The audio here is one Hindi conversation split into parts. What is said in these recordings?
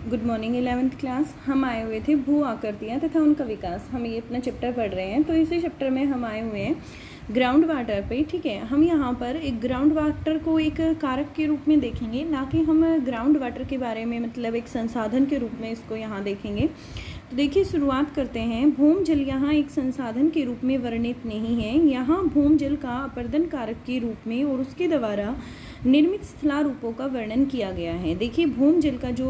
Good morning 11th class. हम आए हुए थे भू आकृतियाँ तथा उनका विकास। हम ये अपना चैप्टर पढ़ रहे हैं, तो इसी चैप्टर में हम आए हुए हैं ग्राउंड वाटर पे। ठीक है, हम यहाँ पर एक ग्राउंड वाटर को एक कारक के रूप में देखेंगे, ना कि हम ग्राउंड वाटर के बारे में मतलब एक संसाधन के रूप में इसको यहाँ देखेंगे। तो देखिए, शुरुआत करते हैं। भूम जल यहाँ एक संसाधन के रूप में वर्णित नहीं है। यहाँ भूम जल का अपर्दन कारक के रूप में और उसके द्वारा निर्मित स्थलारूपों का वर्णन किया गया है। देखिए, भूम जल का जो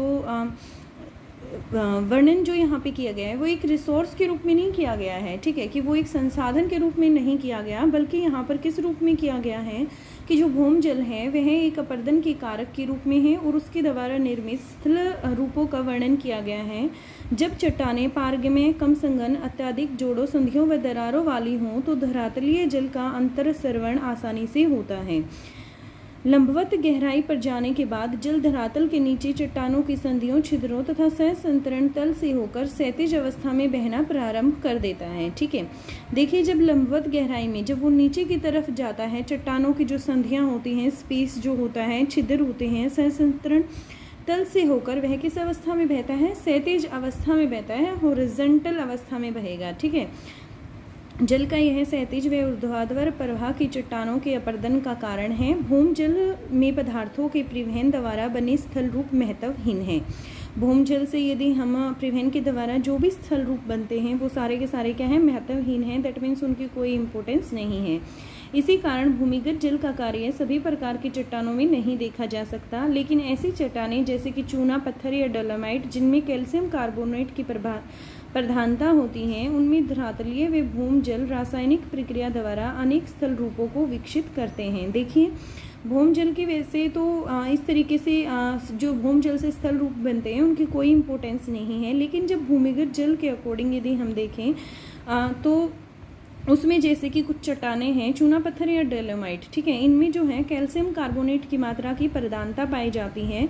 वर्णन जो यहाँ पे किया गया है वो एक रिसोर्स के रूप में नहीं किया गया है। ठीक है, कि वो एक संसाधन के रूप में नहीं किया गया, बल्कि यहाँ पर किस रूप में किया गया है कि जो भूम जल है वह एक अपर्दन के कारक के रूप में है और उसके द्वारा निर्मित स्थल रूपों का वर्णन किया गया है। जब चट्टानें पारगम्य, कम संघन, अत्यधिक जोड़ों, संधियों व दरारों वाली हों तो धरातलीय जल का अंतरसरण आसानी से होता है। लंबवत गहराई पर जाने के बाद जल धरातल के नीचे चट्टानों की संधियों, छिद्रों तथा सहसंतरण तल से होकर क्षैतिज अवस्था में बहना प्रारंभ कर देता है। ठीक है, देखिए, जब लंबवत गहराई में जब वो नीचे की तरफ जाता है, चट्टानों की जो संधियां होती हैं, स्पेस जो होता है, छिद्र होते हैं, सहसंतरण तल से होकर वह किस अवस्था में बहता है? क्षैतिज अवस्था में बहता है, हॉरिजॉन्टल अवस्था में बहेगा। ठीक है, जल का यह क्षैतिज व ऊर्ध्वाधर प्रवाह की चट्टानों के अपर्दन का कारण है। भूम जल में पदार्थों के परिवहन द्वारा बने स्थल रूप महत्वहीन है। भूम जल से यदि हम परिवहन के द्वारा जो भी स्थल रूप बनते हैं वो सारे के सारे क्या है? महत्वहीन है। दैट मीन्स उनकी कोई इंपॉर्टेंस नहीं है। इसी कारण भूमिगत जल का कार्य सभी प्रकार की चट्टानों में नहीं देखा जा सकता, लेकिन ऐसी चट्टानें जैसे कि चूना पत्थर या डोलोमाइट जिनमें कैल्शियम कार्बोनेट की प्रधानता होती हैं, उनमें धरातलीय व भूम जल रासायनिक प्रक्रिया द्वारा अनेक स्थल रूपों को विकसित करते हैं। देखिए, भूम जल की वैसे तो इस तरीके से जो भूम जल से स्थल रूप बनते हैं उनकी कोई इंपॉर्टेंस नहीं है, लेकिन जब भूमिगत जल के अकॉर्डिंग यदि हम देखें तो उसमें जैसे कि कुछ चट्टानें हैं, चूना पत्थर या डोलोमाइट, ठीक है, इनमें जो है कैल्शियम कार्बोनेट की मात्रा की प्रधानता पाई जाती है,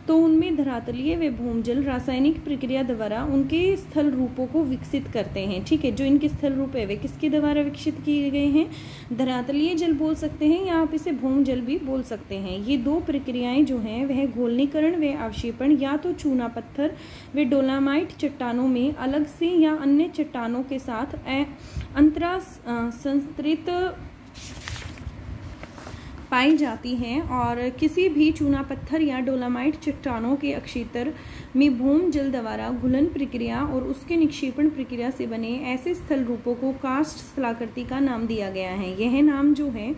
तो उनमें धरातलीय व भूम जल रासायनिक प्रक्रिया द्वारा उनके स्थल रूपों को विकसित करते हैं। ठीक है, जो इनके स्थल रूप है वे किसके द्वारा विकसित किए गए हैं? धरातलीय जल बोल सकते हैं या आप इसे भूम जल भी बोल सकते हैं। ये दो प्रक्रियाएं जो हैं वह घोलनीकरण व अवक्षेपण या तो चूना पत्थर व डोलामाइट चट्टानों में अलग से या अन्य चट्टानों के साथ अंतरा संस्तृत पाई जाती हैं, और किसी भी चूना पत्थर या डोलामाइट चट्टानों के अक्षेत्र में भूम जल द्वारा घुलन प्रक्रिया और उसके निक्षेपण प्रक्रिया से बने ऐसे स्थल रूपों को कार्स्ट स्थलाकृति का नाम दिया गया है। यह नाम जो है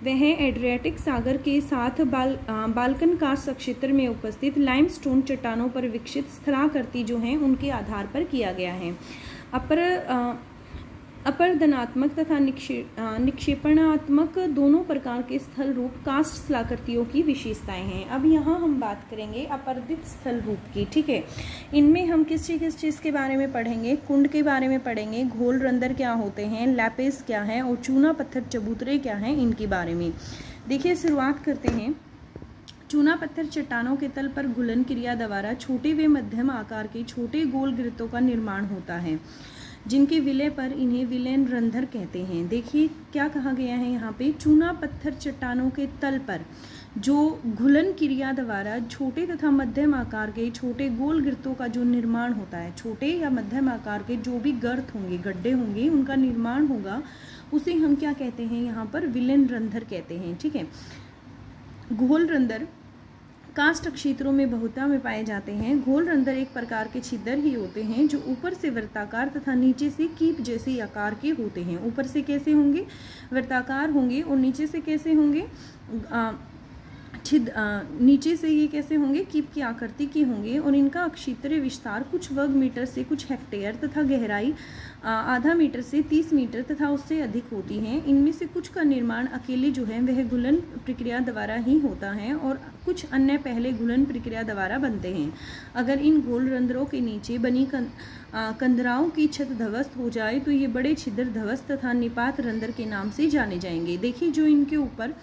वह एड्रियाटिक सागर के साथ बाल्कन कार्स्ट क्षेत्र में उपस्थित लाइमस्टोन चट्टानों पर विकसित स्थलाकृति जो है उनके आधार पर किया गया है। अपरदनात्मक तथा निक्षेपणात्मक दोनों प्रकार के स्थल रूप कास्ट स्थलाकृतियों की विशेषताएं हैं। अब यहाँ हम बात करेंगे अपर्दित स्थल रूप की। ठीक है, इनमें हम किस चीज़ के बारे में पढ़ेंगे? कुंड के बारे में पढ़ेंगे, घोल रंध्र क्या होते हैं, लैपिस क्या है और चूना पत्थर चबूतरे क्या हैं, इनके बारे में। देखिए, शुरुआत करते हैं। चूना पत्थर चट्टानों के तल पर घुलन क्रिया द्वारा छोटे व मध्यम आकार के छोटे गोल वृत्तों का निर्माण होता है, जिनके विलय पर इन्हें विलयन रंध्र कहते हैं। देखिए, क्या कहा गया है यहाँ पे? चूना पत्थर चट्टानों के तल पर जो घुलन क्रिया द्वारा छोटे तथा मध्यम आकार के छोटे गोल वृत्तों का जो निर्माण होता है, छोटे या मध्यम आकार के जो भी गर्त होंगे, गड्ढे होंगे, उनका निर्माण होगा, उसे हम क्या कहते हैं? यहाँ पर विलयन रंध्र कहते हैं। ठीक है, घोल रंध्र कास्ट क्षेत्रों में बहुता में पाए जाते हैं। घोल रंध्र एक प्रकार के छिद्र ही होते हैं जो ऊपर से वृत्ताकार तथा नीचे से कीप जैसे आकार के होते हैं। ऊपर से कैसे होंगे? वृत्ताकार होंगे, और नीचे से कैसे होंगे? नीचे से ये कैसे होंगे? कीप की आकृति के होंगे, और इनका क्षेत्रीय विस्तार कुछ वर्ग मीटर से कुछ हेक्टेयर तथा गहराई आधा मीटर से 30 मीटर तथा उससे अधिक होती हैं। इनमें से कुछ का निर्माण अकेले जो है वह घुलन प्रक्रिया द्वारा ही होता है, और कुछ अन्य पहले घुलन प्रक्रिया द्वारा बनते हैं। अगर इन घोल रंध्रों के नीचे बनी कंदराओं की छत ध्वस्त हो जाए तो ये बड़े छिद्र ध्वस्त तथा निपात रंध्र के नाम से जाने जाएंगे। देखिए, जो इनके ऊपर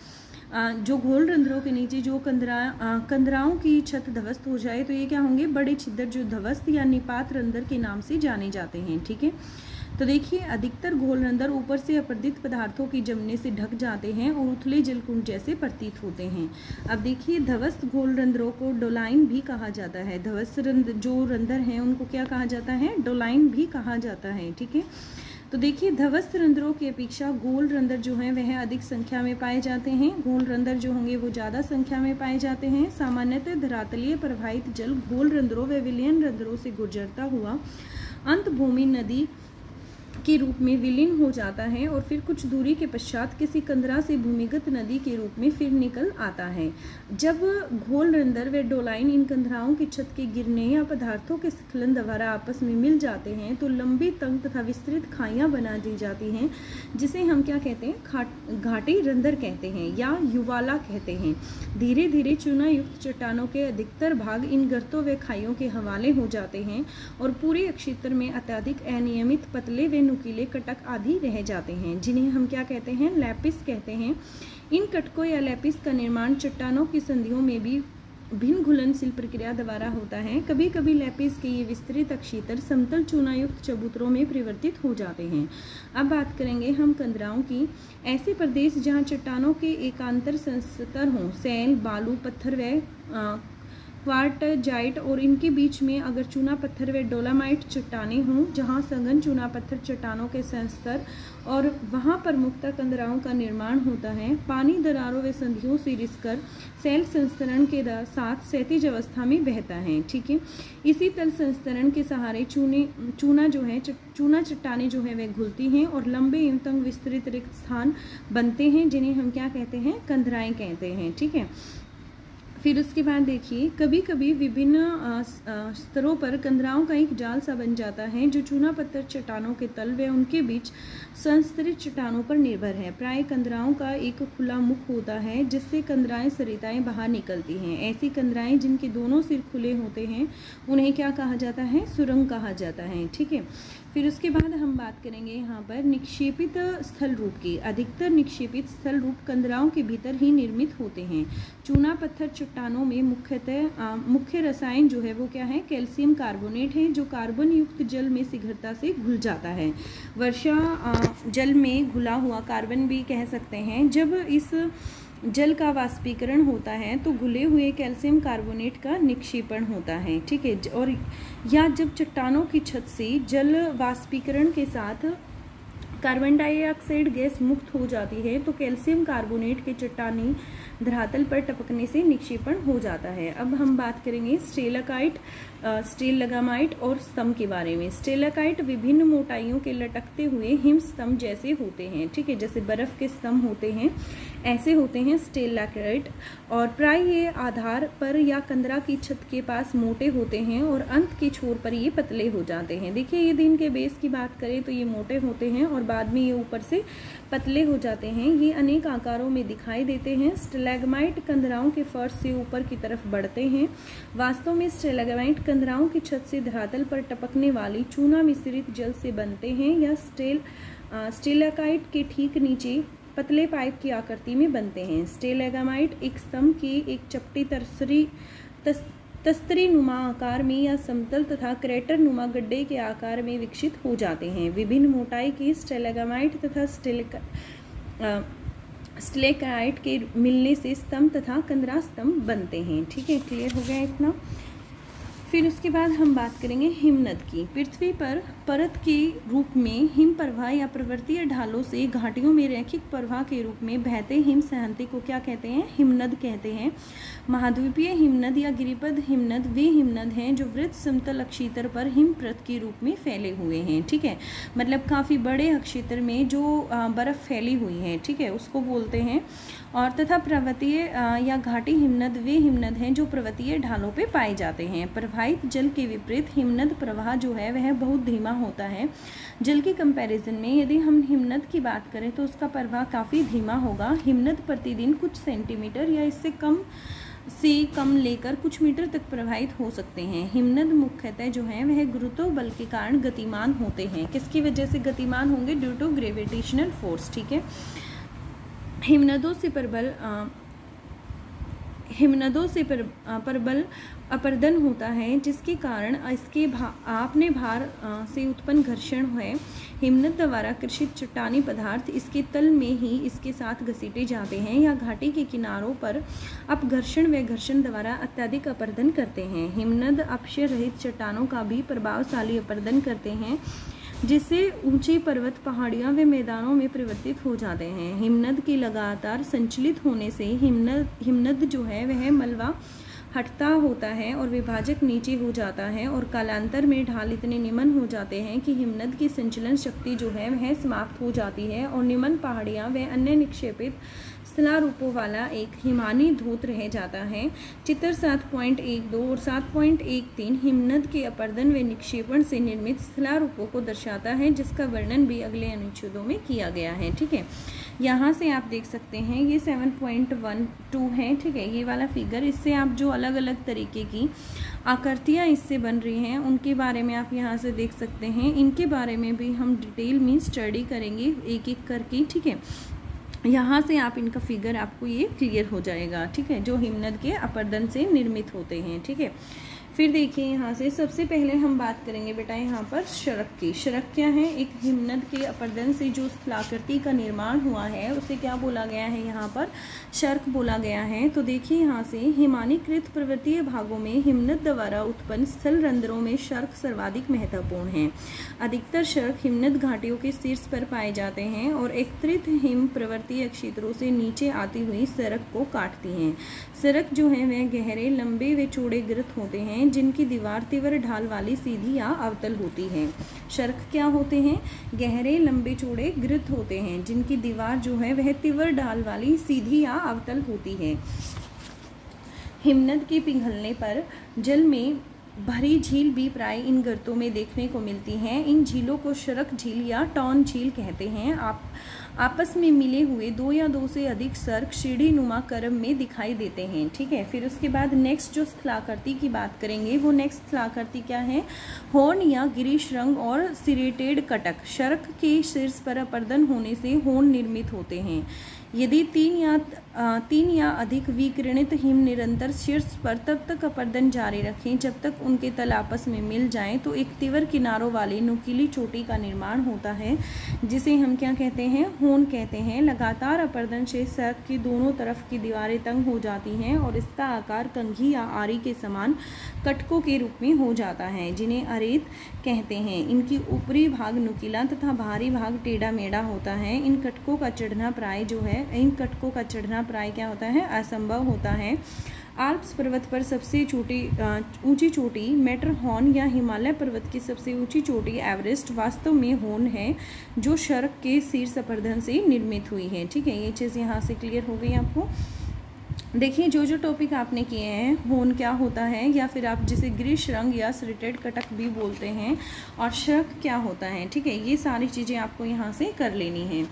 जो घोल रंध्रों के नीचे जो कंदराओं की छत ध्वस्त हो जाए तो ये क्या होंगे? बड़े छिद्र जो ध्वस्त या निपात रंध्र के नाम से जाने जाते हैं। ठीक है, तो देखिए अधिकतर घोल रंध्र ऊपर से अपरदित पदार्थों की जमने से ढक जाते हैं और उथले जलकुंड जैसे प्रतीत होते हैं। अब देखिए ध्वस्त घोल रंध्रों को डोलाइन भी कहा जाता है। ध्वस्त जो रंध्र हैं उनको क्या कहा जाता है? डोलाइन भी कहा जाता है। ठीक है, तो देखिए ध्वस्त रंध्रों की अपेक्षा गोल रंध्र जो हैं वह अधिक संख्या में पाए जाते हैं। गोल रंध्र जो होंगे वो ज़्यादा संख्या में पाए जाते हैं। सामान्यतः धरातलीय प्रवाहित जल गोल रंध्रों व विलयन रंध्रों से गुजरता हुआ अंतभूमि नदी के रूप में विलीन हो जाता है और फिर कुछ दूरी के पश्चात किसी कंदरा से भूमिगत नदी के रूप में फिर निकल आता है। जब घोल रंध्र व डोलाइन इन कंदराओं की छत के गिरने या पदार्थों के स्खलन द्वारा आपस में मिल जाते हैं तो लंबी तंग तथा विस्तृत खाइयां बना दी जाती हैं, जिसे हम क्या कहते हैं? घाटी रंध्र कहते हैं या युवाला कहते हैं। धीरे धीरे चूना युक्त चट्टानों के अधिकतर भाग इन गर्तों व खाइयों के हवाले हो जाते हैं और पूरे अक्षेत्र में अत्यधिक अनियमित पतले व नुकीले कटक आदि रह जाते हैं, जिन्हें हम क्या कहते हैं? लैपिस कहते हैं। इन कटकों या लैपिस का निर्माण चट्टानों की संधियों में भी भिन्न घुलनशील प्रक्रिया द्वारा होता है। कभी कभी लैपिस के ये विस्तृत अक्षेत्र समतल चूनायुक्त चबूतरों में परिवर्तित हो जाते हैं। अब बात करेंगे हम कंदराओं की। ऐसे प्रदेश जहाँ चट्टानों के एकांतर संस्तर हों, सैल, बालू, पत्थर व क्वार्टजाइट और इनके बीच में अगर चूना पत्थर व डोलामाइट चट्टानें हों, जहां सघन चूना पत्थर चट्टानों के संस्तर और वहां पर मुक्ता कंदराओं का निर्माण होता है। पानी दरारों व संधियों से रिसकर सैल संस्तरण के साथ क्षैतिज अवस्था में बहता है। ठीक है, इसी तल संस्तरण के सहारे चूना चट्टानें जो है वह घुलती हैं और लंबे एवं तंग विस्तृत रिक्त स्थान बनते हैं, जिन्हें हम क्या कहते हैं? कंदराएं कहते हैं। ठीक है, फिर उसके बाद देखिए कभी कभी विभिन्न स्तरों पर कंदराओं का एक जाल सा बन जाता है जो चूना पत्थर चट्टानों के तल व उनके बीच संस्तरित चट्टानों पर निर्भर है। प्राय कंदराओं का एक खुला मुख होता है जिससे कंदराएं सरिताएं बाहर निकलती हैं। ऐसी कंदराएं जिनके दोनों सिर खुले होते हैं उन्हें क्या कहा जाता है? सुरंग कहा जाता है। ठीक है, फिर उसके बाद हम बात करेंगे यहाँ पर निक्षेपित स्थल रूप की। अधिकतर निक्षेपित स्थल रूप कंदराओं के भीतर ही निर्मित होते हैं। चूना पत्थर चट्टानों में मुख्य रसायन जो है वो क्या है? कैल्शियम कार्बोनेट है, जो कार्बन युक्त जल में शीघ्रता से घुल जाता है। वर्षा जल में घुला हुआ कार्बन भी कह सकते हैं। जब इस जल का वाष्पीकरण होता है तो घुले हुए कैल्शियम कार्बोनेट का निक्षेपण होता है। ठीक है, और या जब चट्टानों की छत से जल वाष्पीकरण के साथ कार्बन डाइऑक्साइड गैस मुक्त हो जाती है तो कैल्शियम कार्बोनेट के चट्टानी धरातल पर टपकने से निक्षेपण हो जाता है। अब हम बात करेंगे स्टेलागामाइट और स्तंभ के बारे में। स्टेलाकाइट विभिन्न मोटाइयों के लटकते हुए हिम स्तंभ जैसे होते हैं। ठीक है, जैसे बर्फ के स्तंभ होते हैं ऐसे होते हैं स्टेलाकाइट, और प्राय ये आधार पर या कंदरा की छत के पास मोटे होते हैं और अंत के छोर पर ये पतले हो जाते हैं। देखिए ये दिन के बेस की बात करें तो ये मोटे होते हैं और बाद में ये ऊपर से पतले हो जाते हैं। ये अनेक आकारों में दिखाई देते हैं। स्टेलाग्माइट कंदराओं के फर्श से ऊपर की तरफ बढ़ते हैं। वास्तव में स्टेलाग्माइट कंदराओं की छत से धरातल पर टपकने वाली चूना मिश्रित जल से बनते हैं या स्टेलाकाइट के ठीक नीचे पतले पाइप की आकृति में बनते हैं। स्टेलाग्माइट एक स्तंभ की एक चपटी तस्तरी नुमा आकार में या समतल तथा क्रेटर नुमा गड्ढे के आकार में विकसित हो जाते हैं। विभिन्न मोटाई के स्टेलाग्माइट तथा स्टेलाकाइट के मिलने से स्तंभ तथा कंदरा स्तंभ बनते हैं। ठीक है, क्लियर हो गया इतना। फिर उसके बाद हम बात करेंगे हिमनद की। पृथ्वी पर परत के रूप में हिम प्रवाह या पर्वतीय ढालों से घाटियों में रैखिक प्रवाह के रूप में बहते हिम सहंती को क्या कहते हैं? हिमनद कहते हैं। महाद्वीपीय हिमनद या गिरिपद हिमनद वे हिमनद हैं जो वृत्त समतल अक्षेत्र पर हिमप्रत के रूप में फैले हुए हैं। ठीक है, मतलब काफ़ी बड़े अक्षेत्र में जो बर्फ़ फैली हुई है, ठीक है, उसको बोलते हैं। और तथा पर्वतीय या घाटी हिमनद वे हिमनद हैं जो पर्वतीय ढालों पे पाए जाते हैं। प्रवाहित जल के विपरीत हिमनद प्रवाह जो है वह बहुत धीमा होता है। जल के कंपैरिजन में यदि हम हिमनद की बात करें तो उसका प्रवाह काफ़ी धीमा होगा। हिमनद प्रतिदिन कुछ सेंटीमीटर या इससे कम लेकर कुछ मीटर तक प्रवाहित हो सकते हैं। हिमनद मुख्यतः जो है वह गुरुत्व बल के कारण गतिमान होते हैं। किसकी वजह से गतिमान होंगे? Due to gravitational force. ठीक है, हिमनदों से प्रबल हिमनदों से प्रबल अपर्दन होता है, जिसके कारण इसके आपने भार से उत्पन्न घर्षण है। हिमनद द्वारा कृषित चट्टानी पदार्थ इसके तल में ही इसके साथ घसीटे जाते हैं या घाटी के किनारों पर अपघर्षण व घर्षण द्वारा अत्यधिक अपर्दन करते हैं। हिमनद अपक्षय रहित चट्टानों का भी प्रभावशाली अपर्दन करते हैं, जिससे ऊंचे पर्वत, पहाड़ियां व मैदानों में परिवर्तित हो जाते हैं। हिमनद के लगातार संचलित होने से हिमनद जो है वह मलबा हटता होता है और विभाजक नीचे हो जाता है और कालांतर में ढाल इतने निमन हो जाते हैं कि हिमनद की संचलन शक्ति जो है वह समाप्त हो जाती है और निमन पहाड़ियां व अन्य निक्षेपित स्थलारूपों वाला एक हिमानी धोत रह जाता है। चित्र 7.12 और 7.13 हिमनद के अपर्दन व निक्षेपण से निर्मित स्थलारूपों को दर्शाता है, जिसका वर्णन भी अगले अनुच्छेदों में किया गया है। ठीक है, यहाँ से आप देख सकते हैं ये 7.12 है। ठीक है, ये वाला फिगर, इससे आप जो अलग अलग तरीके की आकृतियाँ इससे बन रही हैं उनके बारे में आप यहाँ से देख सकते हैं। इनके बारे में भी हम डिटेल में स्टडी करेंगे एक एक करके। ठीक है, यहाँ से आप इनका फिगर आपको ये क्लियर हो जाएगा। ठीक है, जो हिमनद के अपर्दन से निर्मित होते हैं। ठीक है, फिर देखिए यहाँ से सबसे पहले हम बात करेंगे बेटा यहाँ पर शरक की। शरक क्या है? एक हिमनद के अपर्दन से जो स्थलाकृति का निर्माण हुआ है उसे क्या बोला गया है? यहाँ पर शरक बोला गया है। तो देखिए यहाँ से हिमानीकृत पर्वतीय भागों में हिमनद द्वारा उत्पन्न स्थल रंध्रों में शरक सर्वाधिक महत्वपूर्ण है। अधिकतर शरक हिमनद घाटियों के शीर्ष पर पाए जाते हैं और एकत्रित हिम पर्वतीय क्षेत्रों से नीचे आती हुई सड़क को काटती हैं। सड़क जो है वह गहरे, लंबे व चौड़े ग्रत होते हैं, जिनकी दीवार तीव्र ढाल वाली, सीधी या अवतल होती है। शरक क्या होते हैं? गहरे, लंबे, चौड़े ग्रत होते हैं, जिनकी दीवार जो है वह तीव्र ढाल वाली, सीधी या अवतल होती है। हिमनद के पिघलने पर जल में भरी झील भी प्राय इन गर्तों में देखने को मिलती हैं। इन झीलों को शरक झील या टॉन झील कहते हैं। आपस में मिले हुए दो या दो से अधिक सर्क सीढ़ी नुमा क्रम में दिखाई देते हैं। ठीक है, फिर उसके बाद नेक्स्ट जो स्थलाकृति की बात करेंगे वो नेक्स्ट स्थलाकृति क्या है? होर्न या गिरीशृंग और सिरेटेड कटक। शरक के शीर्ष पर अपर्दन होने से होर्न निर्मित होते हैं। यदि तीन या अधिक विकिरणित हिम निरंतर शीर्ष पर तब तक अपर्दन जारी रखें जब तक उनके तल आपस में मिल जाएं, तो एक तीव्र किनारों वाली नुकीली चोटी का निर्माण होता है, जिसे हम क्या कहते हैं? होर्न कहते हैं। लगातार अपर्दन से सड़क की दोनों तरफ की दीवारें तंग हो जाती हैं और इसका आकार कंघी या आरी के समान कटकों के रूप में हो जाता है, जिन्हें अरेत कहते हैं। इनकी ऊपरी भाग नुकीला तथा बाहरी भाग टेढ़ा मेढ़ा होता है। इन कटकों का चढ़ना प्राय क्या होता है? असंभव होता है। आल्प्स पर्वत पर सबसे ऊंची चोटी मैटरहॉर्न या हिमालय पर्वत की सबसे ऊंची चोटी एवरेस्ट वास्तव में होर्न है, जो शरक के शीर्ष अपर्दन से निर्मित हुई है। ठीक है, ये चीज़ यहाँ से क्लियर हो गई आपको। देखिए जो टॉपिक आपने किए हैं, होर्न क्या होता है या फिर आप जिसे गिरीशृंग या सिरेटेड कटक भी बोलते हैं, और शरक क्या होता है। ठीक है, ये सारी चीज़ें आपको यहाँ से कर लेनी है।